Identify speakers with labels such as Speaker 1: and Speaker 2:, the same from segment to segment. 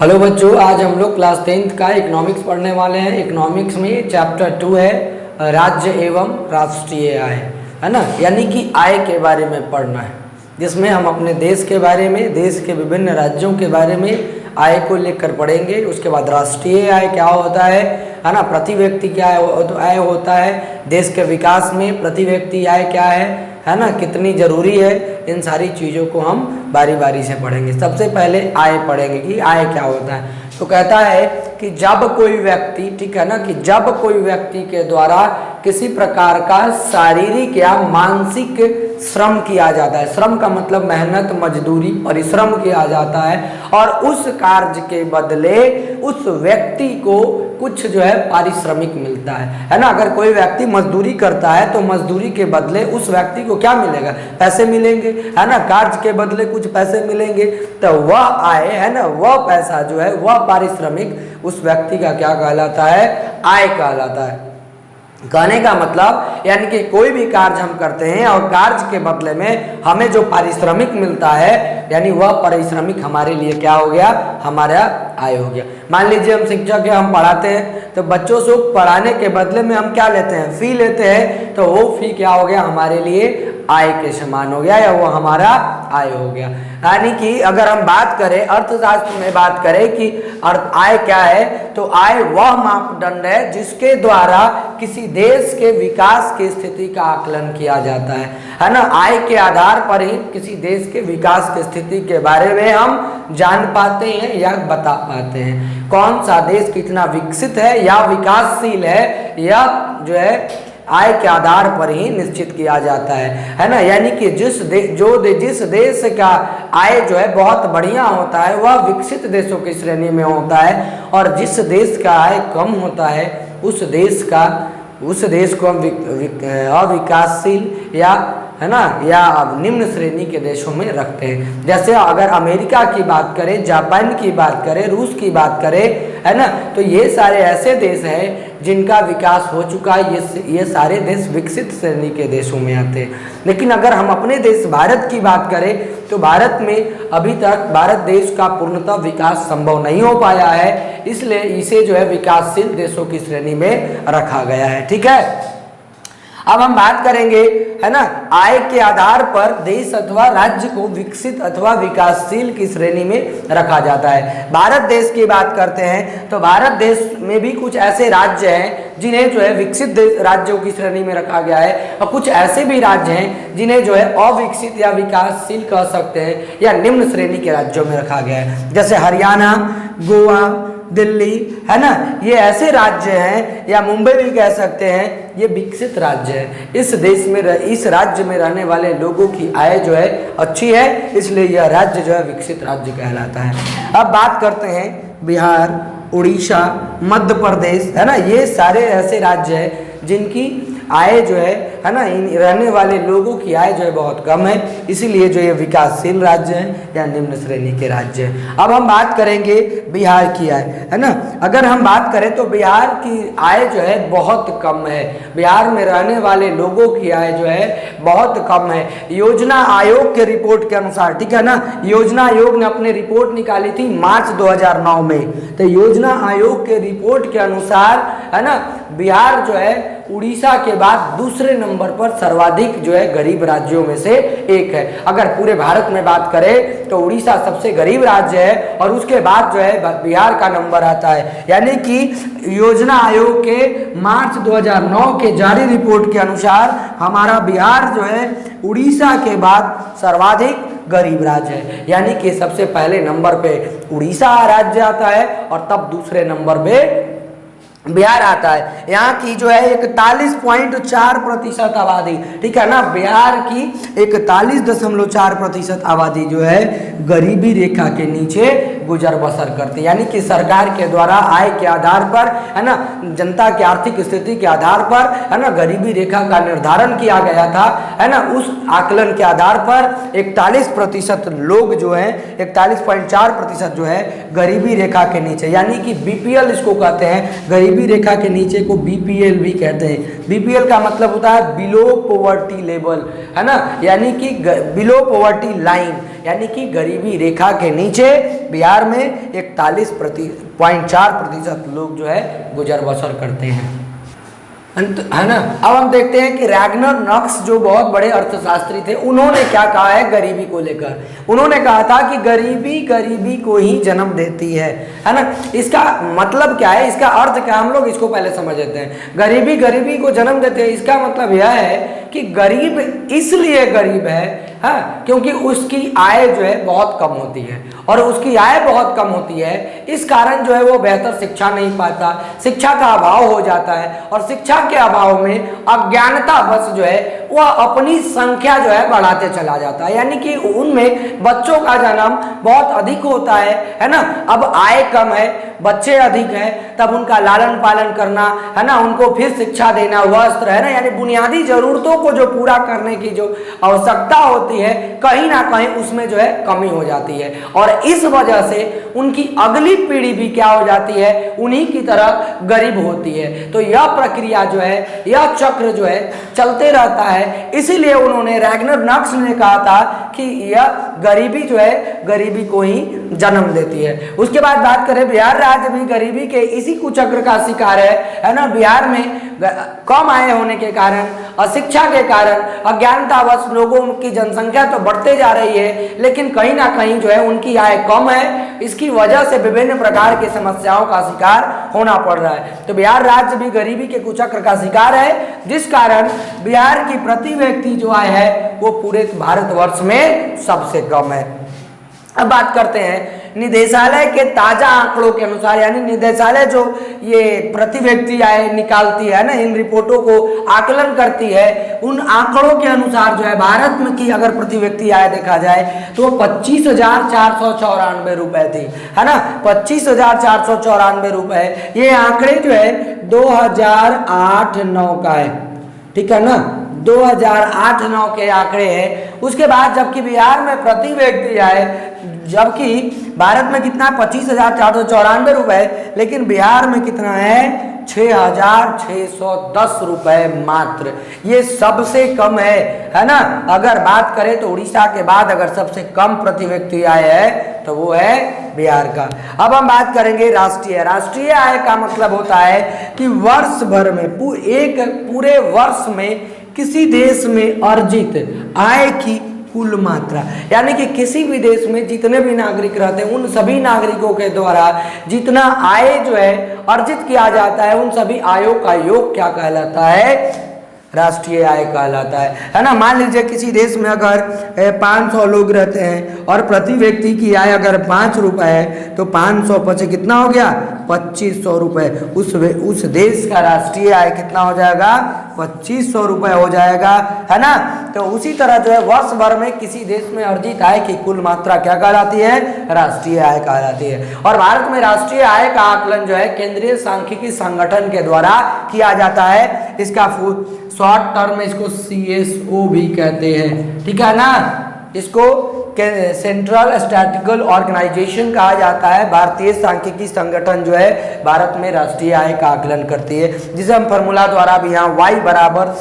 Speaker 1: Hello बच्चों, आज हम लोग क्लास 10th का इकोनॉमिक्स पढ़ने वाले हैं। इकोनॉमिक्स में चैप्टर 2 है राज्य एवं राष्ट्रीय आय, है ना। यानी कि आय के बारे में पढ़ना है, जिसमें हम अपने देश के बारे में, देश के विभिन्न राज्यों के बारे में आय को लेकर पढ़ेंगे। उसके बाद राष्ट्रीय आय क्या होता है ना, प्रति व्यक्ति क्या आय होता है, देश के विकास में प्रति व्यक्ति आय क्या है ना, कितनी ज़रूरी है। इन सारी चीज़ों को हम बारी बारी से पढ़ेंगे। सबसे पहले आय पढ़ेंगे कि आय क्या होता है। तो कहता है कि जब कोई व्यक्ति, ठीक है ना, कि जब कोई व्यक्ति के द्वारा किसी प्रकार का शारीरिक या मानसिक श्रम किया जाता है, श्रम का मतलब मेहनत, मजदूरी, परिश्रम किया जाता है, और उस कार्य के बदले उस व्यक्ति को कुछ जो है पारिश्रमिक मिलता है ना। अगर कोई व्यक्ति मजदूरी करता है तो मजदूरी के बदले उस व्यक्ति को क्या मिलेगा, पैसे मिलेंगे, है ना। कार्य के बदले कुछ पैसे मिलेंगे, तो वह आय है ना, वह पैसा जो है, वह पारिश्रमिक उस व्यक्ति का क्या कहलाता है, आय कहलाता है। कहने का मतलब यानी कि कोई भी कार्य हम करते हैं और कार्य के बदले में हमें जो पारिश्रमिक मिलता है, यानी वह पारिश्रमिक हमारे लिए क्या हो गया, हमारा आय हो गया। मान लीजिए हम शिक्षक है, हम पढ़ाते हैं, तो बच्चों से पढ़ाने के बदले में हम क्या लेते हैं, फी लेते हैं, तो वो फी क्या हो गया, हमारे लिए आय के समान हो गया, या वो हमारा आय हो गया। यानी कि अगर हम बात करें, अर्थशास्त्र में बात करें कि आय क्या है, तो आय वह मापदंड है जिसके द्वारा किसी देश के विकास की स्थिति का आकलन किया जाता है ना। आय के आधार पर ही किसी देश के विकास की स्थिति के बारे में हम जान पाते हैं या बता पाते हैं। कौन सा देश कितना विकसित है या विकासशील है, या जो है आय के आधार पर ही निश्चित किया जाता है ना। यानी कि जिस देश का आय जो है बहुत बढ़िया होता है, वह विकसित देशों की श्रेणी में होता है, और जिस देश का आय कम होता है उस देश को हम अविकासशील या, है ना, या निम्न श्रेणी के देशों में रखते हैं। जैसे अगर अमेरिका की बात करें, जापान की बात करें, रूस की बात करें, है ना, तो ये सारे ऐसे देश हैं जिनका विकास हो चुका है। ये सारे देश विकसित श्रेणी के देशों में आते हैं। लेकिन अगर हम अपने देश भारत की बात करें, तो भारत में अभी तक भारत देश का पूर्णतः विकास संभव नहीं हो पाया है, इसलिए इसे जो है विकासशील देशों की श्रेणी में रखा गया है। ठीक है, अब हम बात करेंगे, है ना, आय के आधार पर देश अथवा राज्य को विकसित अथवा विकासशील की श्रेणी में रखा जाता है। भारत देश की बात करते हैं तो भारत देश में भी कुछ ऐसे राज्य हैं जिन्हें जो है विकसित राज्यों की श्रेणी में रखा गया है, और कुछ ऐसे भी राज्य हैं जिन्हें जो है अविकसित या विकासशील कह सकते हैं, या निम्न श्रेणी के राज्यों में रखा गया है। जैसे हरियाणा, गोवा, दिल्ली, है ना, ये ऐसे राज्य हैं, या मुंबई भी कह सकते हैं, ये विकसित राज्य है। इस देश में इस राज्य में रहने वाले लोगों की आय जो है अच्छी है, इसलिए यह राज्य जो है विकसित राज्य कहलाता है। अब बात करते हैं बिहार, उड़ीसा, मध्य प्रदेश, है ना, ये सारे ऐसे राज्य हैं जिनकी आय जो है ना, इन रहने वाले लोगों की आय जो है बहुत कम है, इसीलिए जो ये विकासशील राज्य हैं या निम्न श्रेणी के राज्य हैं। अब हम बात करेंगे बिहार की आय, है ना। अगर हम बात करें तो बिहार की आय जो है बहुत कम है। बिहार में रहने वाले लोगों की आय जो है बहुत कम है। योजना आयोग के रिपोर्ट के अनुसार, ठीक है ना, योजना आयोग ने अपनी रिपोर्ट निकाली थी मार्च 2009 में, तो योजना आयोग के रिपोर्ट के अनुसार, है ना, बिहार जो है उड़ीसा के बाद दूसरे नंबर पर सर्वाधिक जो है गरीब राज्यों में से एक है। अगर पूरे भारत में बात करें तो उड़ीसा सबसे गरीब राज्य है, और उसके बाद जो है बिहार का नंबर आता है। यानी कि योजना आयोग के मार्च 2009 के जारी रिपोर्ट के अनुसार हमारा बिहार जो है उड़ीसा के बाद सर्वाधिक गरीब राज्य है। यानी कि सबसे पहले नंबर पे उड़ीसा राज्य आता है, और तब दूसरे नंबर पे बिहार आता है। यहाँ की जो है 41.4% आबादी, ठीक है ना, बिहार की 41.4% आबादी जो है गरीबी रेखा के नीचे गुजर बसर करती है। यानी कि सरकार के द्वारा आय के आधार पर, है ना, जनता की आर्थिक स्थिति के आधार पर, है ना, गरीबी रेखा का निर्धारण किया गया था, है ना। उस आकलन के आधार पर 41% लोग जो है, 41.4% जो है गरीबी रेखा के नीचे, यानी कि बीपीएल इसको कहते हैं, गरीबी गरीबी रेखा के नीचे को बीपीएल भी कहते हैं। बीपीएल का मतलब होता है बिलो पॉवर्टी लेवल, है ना, यानी कि बिलो पॉवर्टी लाइन, यानी कि गरीबी रेखा के नीचे बिहार में 41.4% लोग जो है गुजर बसर करते हैं, है ना। अब हम देखते हैं कि रैग्नर नॉक्स जो बहुत बड़े अर्थशास्त्री थे, उन्होंने क्या कहा है गरीबी को लेकर। उन्होंने कहा था कि गरीबी गरीबी को ही जन्म देती है ना। इसका मतलब क्या है, इसका अर्थ क्या, हम लोग इसको पहले समझ लेते हैं। गरीबी गरीबी को जन्म देती है, इसका मतलब यह है कि गरीब इसलिए गरीब है, हाँ, क्योंकि उसकी आय जो है बहुत कम होती है, और उसकी आय बहुत कम होती है, इस कारण जो है वो बेहतर शिक्षा नहीं पाता, शिक्षा का अभाव हो जाता है, और शिक्षा के अभाव में अज्ञानता बस जो है वह अपनी संख्या जो है बढ़ाते चला जाता है, यानी कि उनमें बच्चों का जन्म बहुत अधिक होता है ना। अब आय कम है, बच्चे अधिक हैं, तब उनका लालन पालन करना, है ना, उनको फिर शिक्षा देना, वस्त्र, है ना, यानी बुनियादी जरूरतों को जो पूरा करने की जो आवश्यकता होती है, कहीं ना कहीं उसमें जो है कमी हो जाती है, और इस वजह से उनकी अगली पीढ़ी भी क्या हो जाती है, उन्हीं की तरह गरीब होती है। तो यह प्रक्रिया जो है, यह चक्र जो है चलते रहता है। इसीलिए उन्होंने, रैग्नर नॉक्स ने कहा था कि यह गरीबी जो है गरीबी को ही जन्म देती है। उसके बाद बात करें, बिहार राज्य भी गरीबी के इसी कुचक्र का शिकार है ना। बिहार में कम आय होने के कारण, अशिक्षा के कारण, अज्ञानतावश लोगों की जनसंख्या तो बढ़ते जा रही है, लेकिन कहीं ना कहीं जो है उनकी आय कम है। इसकी वजह से विभिन्न प्रकार की समस्याओं का शिकार होना पड़ रहा है। तो बिहार राज्य भी गरीबी के कुचक्र का शिकार है, जिस कारण बिहार की प्रति व्यक्ति जो आय है वो पूरे भारतवर्ष में सबसे कम है। अब बात करते हैं निदेशालय के ताजा आंकड़ों के अनुसार, यानी निदेशालय जो ये प्रति व्यक्ति आय निकालती है ना, इन रिपोर्टों को आकलन करती है, उन आंकड़ों के अनुसार जो है भारत में की अगर प्रति व्यक्ति आय देखा जाए तो 25,494 रुपए थी, है ना, 25,494 रुपए। ये आंकड़े जो है 2008-9 का है, ठीक है ना, 2008-9 के आंकड़े हैं। उसके बाद जबकि बिहार में प्रति व्यक्ति आय, जबकि भारत में कितना 25,494 रुपए, लेकिन बिहार में कितना है 6,610 रुपए मात्र। ये सबसे कम है ना। अगर बात करें तो उड़ीसा के बाद अगर सबसे कम प्रति व्यक्ति आय है तो वो है बिहार का। अब हम बात करेंगे राष्ट्रीय आय का मतलब होता है कि वर्ष भर में, एक पूरे वर्ष में किसी देश में अर्जित आय की कुल मात्रा, यानी कि किसी भी देश में जितने भी नागरिक रहते हैं उन सभी नागरिकों के द्वारा जितना आय जो है अर्जित किया जाता है, उन सभी आयों का योग क्या कहलाता है, राष्ट्रीय आय कहलाता है ना। मान लीजिए किसी देश में अगर 500 लोग रहते हैं और प्रति व्यक्ति की आय अगर 5 रुपए है तो 500 पचे कितना हो गया 2500 रुपए। उस देश का राष्ट्रीय आय कितना हो जाएगा 2500 रुपए हो जाएगा, है ना। तो उसी तरह जो है वर्ष भर में किसी देश में अर्जित आय की कुल मात्रा क्या कहलाती है, राष्ट्रीय आय कहलाती है। और भारत में राष्ट्रीय आय का आकलन जो है केंद्रीय सांख्यिकी संगठन के द्वारा किया जाता है। इसका शॉर्ट टर्म में इसको CSO भी कहते हैं, ठीक है ना। इसको सेंट्रल स्टैटिस्टिकल ऑर्गेनाइजेशन कहा जाता है। भारतीय सांख्यिकी संगठन जो है भारत में राष्ट्रीय आय का आकलन करती है, जिसे हम फॉर्मूला द्वारा भी यहाँ Y =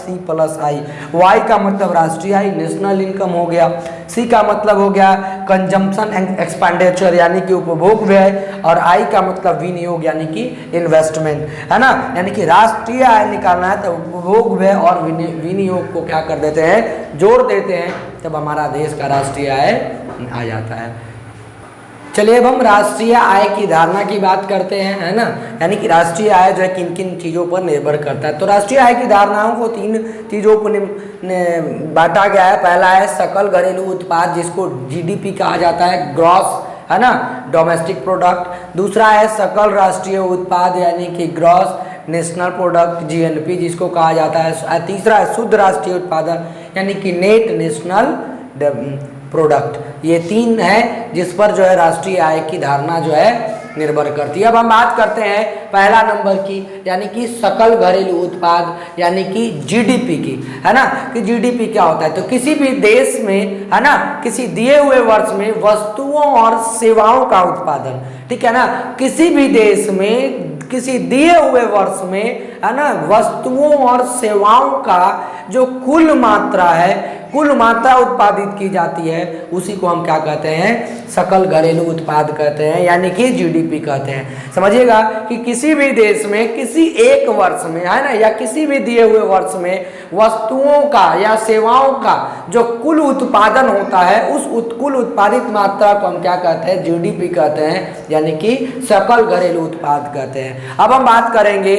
Speaker 1: C+I। Y का मतलब राष्ट्रीय आय, नेशनल इनकम हो गया, C का मतलब हो गया कंजम्पशन एक्सपेंडिचर यानी कि उपभोग व्यय, और I का मतलब विनियोग यानी कि इन्वेस्टमेंट, है ना। यानी कि राष्ट्रीय आय निकालना है तो उपभोग व्यय और विनियोग को क्या कर देते हैं, जोड़ देते हैं, तब हमारा देश का राष्ट्रीय आय आ जाता है। चलिए अब हम राष्ट्रीय आय की धारणा की बात करते हैं, है ना। यानी कि राष्ट्रीय आय जो है किन किन चीज़ों पर निर्भर करता है। तो राष्ट्रीय आय की धारणाओं को 3 चीज़ों पर बांटा गया है। पहला है सकल घरेलू उत्पाद, जिसको GDP कहा जाता है, ग्रॉस, है ना, डोमेस्टिक प्रोडक्ट। दूसरा है सकल राष्ट्रीय उत्पाद यानी कि ग्रॉस नेशनल प्रोडक्ट, GNP जिसको कहा जाता है। तीसरा है शुद्ध राष्ट्रीय उत्पादन यानी कि नेट नेशनल प्रोडक्ट। ये 3 है जिस पर जो है राष्ट्रीय आय की धारणा जो है निर्भर करती है। अब हम बात करते हैं पहला नंबर की, यानी कि सकल घरेलू उत्पाद यानी कि GDP की, है ना। कि GDP क्या होता है, तो किसी भी देश में, है ना, किसी दिए हुए वर्ष में वस्तुओं और सेवाओं का उत्पादन, ठीक है ना। किसी भी देश में किसी दिए हुए वर्ष में, है ना, वस्तुओं और सेवाओं का जो कुल मात्रा है, कुल मात्रा उत्पादित की जाती है, उसी को हम क्या कहते हैं, सकल घरेलू उत्पाद कहते हैं, यानी कि जीडीपी कहते हैं। समझिएगा कि किसी भी देश में किसी एक वर्ष में, है ना, या किसी भी दिए हुए वर्ष में वस्तुओं का या सेवाओं का जो कुल उत्पादन होता है, उस कुल उत्पादित मात्रा को हम क्या कहते हैं, जीडीपी कहते हैं, यानी कि सकल घरेलू उत्पाद कहते हैं। अब हम बात करेंगे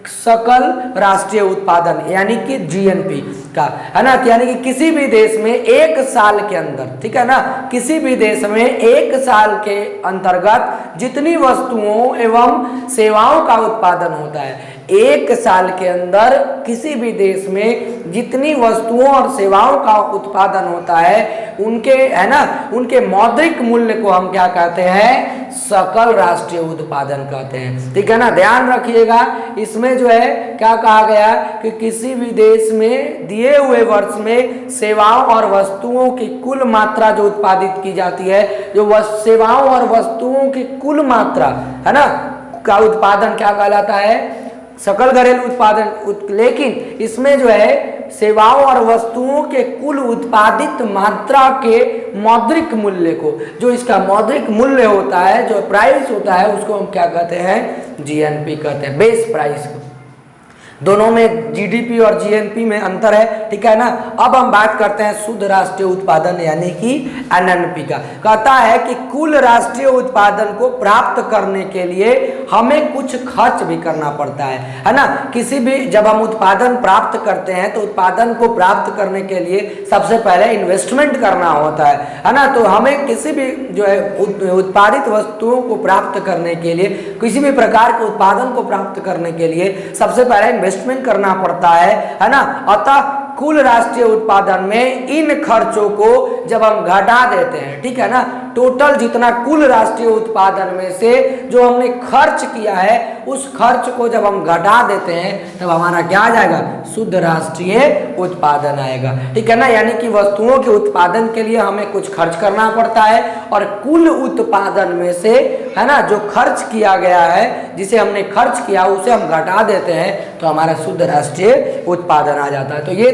Speaker 1: सकल राष्ट्रीय उत्पादन यानी कि जीएनपी का, है ना, यानी कि किसी भी देश में एक साल के अंदर, ठीक है ना, किसी भी देश में एक साल के अंतर्गत जितनी वस्तुओं एवं सेवाओं का उत्पादन होता है, एक साल के अंदर किसी भी देश में जितनी वस्तुओं और सेवाओं का उत्पादन होता है, उनके, है ना, उनके मौद्रिक मूल्य को हम क्या कहते हैं, सकल राष्ट्रीय उत्पादन कहते हैं। ठीक है ना, ध्यान रखिएगा, इसमें जो है क्या कहा गया कि किसी भी देश में दिए हुए वर्ष में सेवाओं और वस्तुओं की कुल मात्रा जो उत्पादित की जाती है, जो सेवाओं और वस्तुओं की कुल मात्रा, है ना, का उत्पादन क्या कहलाता है, सकल घरेलू उत्पादन। लेकिन इसमें जो है सेवाओं और वस्तुओं के कुल उत्पादित मात्रा के मौद्रिक मूल्य को, जो इसका मौद्रिक मूल्य होता है, जो प्राइस होता है, उसको हम क्या कहते हैं, जीएनपी कहते हैं, बेस प्राइस को। दोनों में जीडीपी और जीएनपी में अंतर है, ठीक है ना। अब हम बात करते हैं शुद्ध राष्ट्रीय उत्पादन यानी कि एनएनपी का। कहता है कि कुल राष्ट्रीय उत्पादन को प्राप्त करने के लिए हमें कुछ खर्च भी करना पड़ता है ना। किसी भी, जब हम उत्पादन प्राप्त करते हैं तो उत्पादन को प्राप्त करने के लिए सबसे पहले इन्वेस्टमेंट करना होता है ना। तो हमें किसी भी जो है उत्पादित वस्तुओं को प्राप्त करने के लिए, किसी भी प्रकार के उत्पादन को प्राप्त करने के लिए सबसे पहले इन्वेस्टमेंट करना पड़ता है ना। अतः कुल राष्ट्रीय उत्पादन में इन खर्चों को जब हम घटा देते हैं, ठीक है ना, टोटल जितना कुल राष्ट्रीय उत्पादन में से जो हमने खर्च किया है, उस खर्च को जब हम घटा देते हैं तब हमारा क्या आ जाएगा, शुद्ध राष्ट्रीय उत्पादन आएगा। ठीक है ना, यानी कि वस्तुओं के उत्पादन के लिए हमें कुछ खर्च करना पड़ता है और कुल उत्पादन में से, है ना, जो खर्च किया गया है, जिसे हमने खर्च किया उसे हम घटा देते हैं तो हमारा शुद्ध राष्ट्रीय उत्पादन आ जाता है। तो ये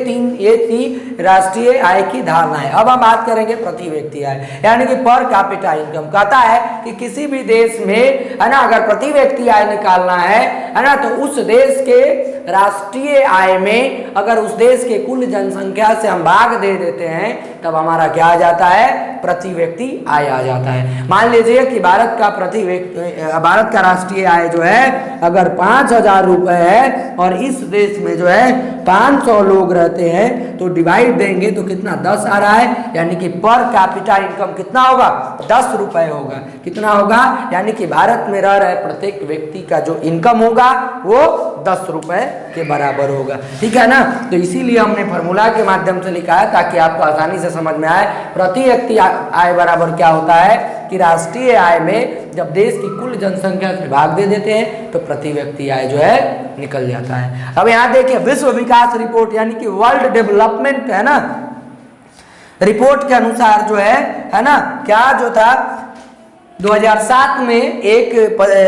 Speaker 1: थी राष्ट्रीय आय की धारणा है। अब हम बात करेंगे प्रति व्यक्ति आय यानी कि पर कैपिटा इनकम। कहता है कि किसी भी देश में, है ना, अगर प्रति व्यक्ति आय निकालना है ना, तो उस देश के राष्ट्रीय आय में अगर उस देश के कुल जनसंख्या से हम भाग दे देते हैं तब हमारा क्या आ जाता है, प्रति व्यक्ति आय आ जाता है। मान लीजिए कि भारत का राष्ट्रीय आय जो है अगर 5,000 रुपए है और इस देश में जो है 500 लोग रहते हैं, तो डिवाइड देंगे तो कितना, 10 आ रहा है, यानी कि पर कैपिटा इनकम कितना होगा, 10 रुपए होगा। कितना होगा, यानी कि भारत में रह रहे प्रत्येक व्यक्ति का जो इनकम होगा वो 10 रुपए के बराबर होगा। ठीक है ना, तो इसीलिए हमने फॉर्मूला के माध्यम से लिखा है ताकि आपको आसानी से समझ में आए। प्रति व्यक्ति आय बराबर क्या होता है कि राष्ट्रीय आय में जब देश की कुल जनसंख्या से भाग दे देते हैं तो प्रति व्यक्ति आय जो है निकल जाता है। अब यहाँ देखिए विश्व विकास रिपोर्ट यानी कि वर्ल्ड डेवलपमेंट, है ना, रिपोर्ट के अनुसार जो है ना, क्या जो था 2007 में एक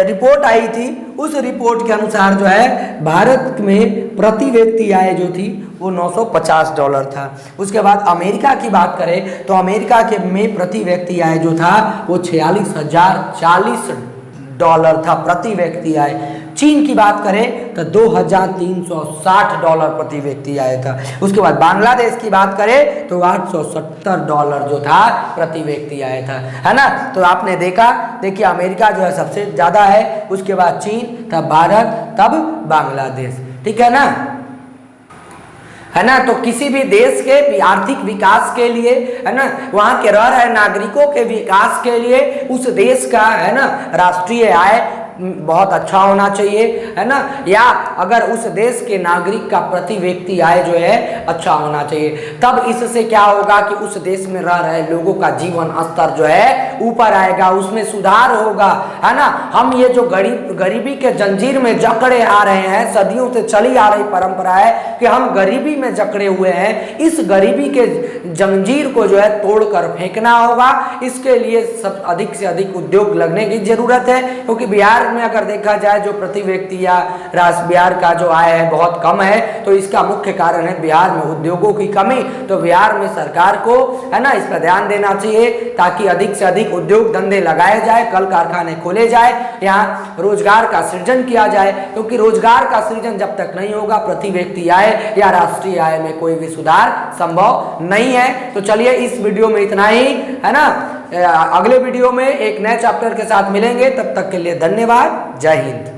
Speaker 1: रिपोर्ट आई थी, उस रिपोर्ट के अनुसार जो है भारत में प्रति व्यक्ति आय जो थी वो $950 था। उसके बाद अमेरिका की बात करें तो अमेरिका के में प्रति व्यक्ति आय जो था वो $46,040 था प्रति व्यक्ति आय। चीन की बात करें तो $2,360 प्रति व्यक्ति आय था। उसके बाद बांग्लादेश की बात करें तो $870 जो था प्रति व्यक्ति आय था, है ना। तो आपने देखा, देखिए अमेरिका जो है सबसे ज़्यादा है, उसके बाद चीन, तब भारत, तब बांग्लादेश। ठीक है ना, है ना। तो किसी भी देश के आर्थिक विकास के लिए, है ना, वहाँ के रह रहे नागरिकों के विकास के लिए उस देश का, है ना, राष्ट्रीय आय बहुत अच्छा होना चाहिए, है ना, या अगर उस देश के नागरिक का प्रति व्यक्ति आय जो है अच्छा होना चाहिए। तब इससे क्या होगा कि उस देश में रह रहे लोगों का जीवन स्तर जो है ऊपर आएगा, उसमें सुधार होगा, है ना। हम ये जो गरीबी के जंजीर में जकड़े आ रहे हैं, सदियों से चली आ रही परंपरा है कि हम गरीबी में जकड़े हुए हैं, इस गरीबी के जंजीर को जो है तोड़कर फेंकना होगा। इसके लिए सब अधिक से अधिक उद्योग लगने की जरूरत है, क्योंकि बिहार बिहार में अगर देखा जाए जो प्रति व्यक्ति या बिहार का जो आय है बहुत कम है, तो इसका मुख्य कारण है बिहार में उद्योगों की कमी। तो बिहार में सरकार को है ना इस पर ध्यान देना चाहिए ताकि अधिक से अधिक उद्योग धंधे लगाए जाए, कल कारखाने खोले जाए, यहाँ रोजगार का सृजन किया जाए, क्योंकि रोजगार का सृजन जब तक नहीं होगा प्रति व्यक्ति आय या राष्ट्रीय आय में कोई भी सुधार संभव नहीं है। तो चलिए इस वीडियो में इतना ही, है ना। अगले वीडियो में एक नए चैप्टर के साथ मिलेंगे, तब तक के लिए धन्यवाद। जय हिंद।